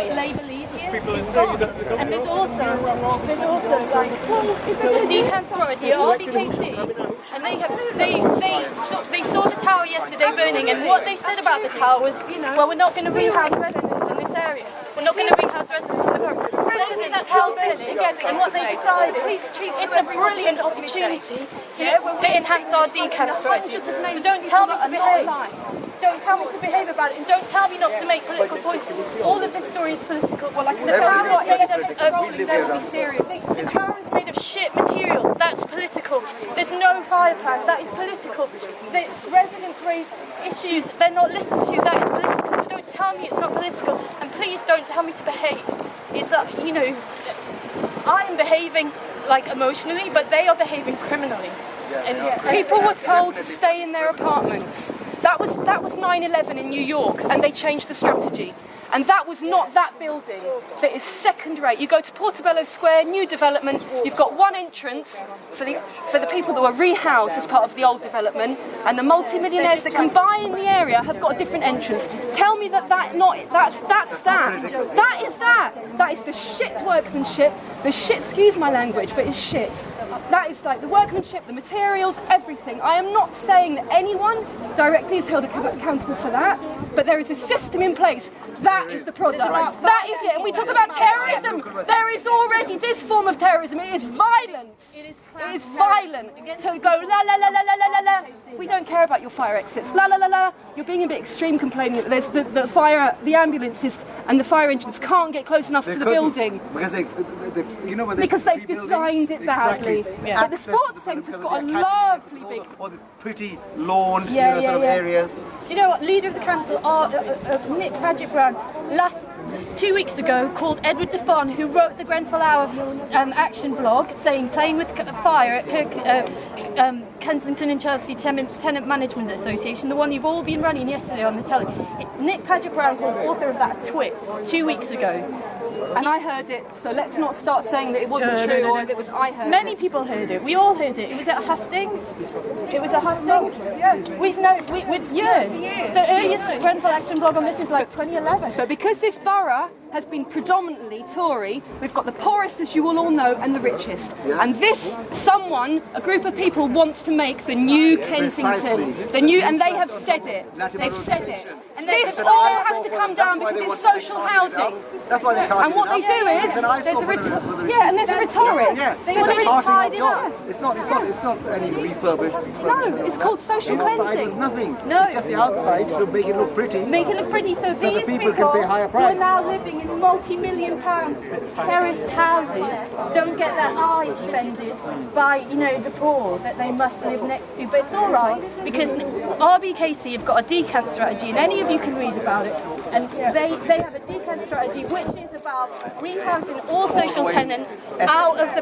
Labour lead here. It's gone. And there's also like a decant authority at RBKC, and they saw the tower yesterday burning, and what they said about the tower was, well, we're not going to rehouse residents in this area. We're not going to rehouse residents in the borough. Residents held this together, and what they decided, it's a brilliant opportunity to enhance our decant strategy. So don't tell me to behave. Don't tell me to behave about it, and don't tell me not to make political points. All of this story is political. Well, the tower is made of shit material. That's political. There's no fire plan. That is political. The residents raise issues. They're not listened to. That is political. So don't tell me it's not political. And please don't tell me to behave. It's that, I am behaving like emotionally, but they are behaving criminally. And people were told to stay in their apartments. That was 9/11 in New York, and they changed the strategy. And that was not that building. That is second rate. You go to Portobello Square, new development. You've got one entrance for the people that were rehoused as part of the old development, and the multi-millionaires that can buy in the area have got a different entrance. Tell me that's that. That is the shit workmanship. The shit. Excuse my language, but it's shit. That is like the workmanship, the materials, everything. I am not saying that anyone directly is held accountable for that, but there is a system in place. That is the product. That is it. And we talk about terrorism. There is already this form of terrorism. It is violent. It is violent. To go la la la la la la la. We don't care about your fire exits. La la la la. You're being a bit extreme, complaining that there's the ambulances and the fire engines can't get close enough to the building because they've designed it badly. Exactly. But the sports centre's got a lovely big, all the pretty lawn sort of areas. Do you know what? Leader of the council, Nick Paget-Brown, 2 weeks ago called Edward Defon, who wrote the Grenfell Hour action blog, saying playing with fire at Kensington and Chelsea Tenant Management Association, the one you've all been running yesterday on the telly. Nick Paget-Brown called the author of that a twit 2 weeks ago. And I heard it, so let's not start saying that it wasn't true or that it was I heard Many people heard it. We all heard it. It was at Hustings. It was at Hustings. With years. The earliest Grenfell action blog on this is like 2011. But because this borough has been predominantly Tory, we've got the poorest, as you will all know, and the richest. And this, a group of people wants to make the new Kensington. And they have said it. They've said it. And this all has to come down because it's social housing. That's why they're targeting. And what they do is, there's a rhetoric. They want to hide it up. It's not any refurbished. No, it's called social cleansing. There's nothing. No. It's just the outside to make it look pretty. Make it look pretty, so the these people can pay higher price. who are now living in multi-million-pound terraced houses don't get their eyes offended by, the poor that they must live next to. But it's all right, because RBKC have got a decant strategy, and any of you can read about it. And they have a decant strategy, which is about rehousing all social tenants out of the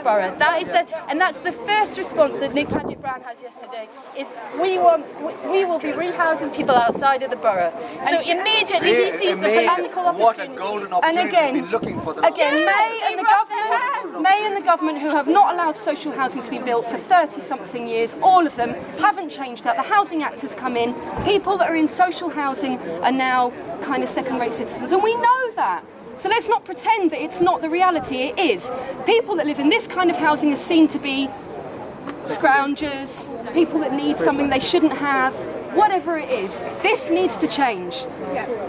borough. That's the first response that Nick Paget-Brown has yesterday. Is we will be rehousing people outside of the borough. So immediately he sees the political opportunity. What a golden opportunity we've been looking for. May and the government, who have not allowed social housing to be built for 30-something years, all of them haven't changed that. The Housing Act has come in. People that are in social housing are now kind of second-rate citizens, and we know that. So let's not pretend that it's not the reality. It is. People that live in this kind of housing are seen to be scroungers, people that need something they shouldn't have, whatever it is. This needs to change.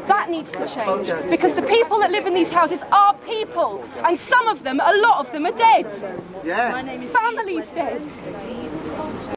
That needs to change. Because the people that live in these houses are people. And some of them, a lot of them, are dead. Yes. Families dead.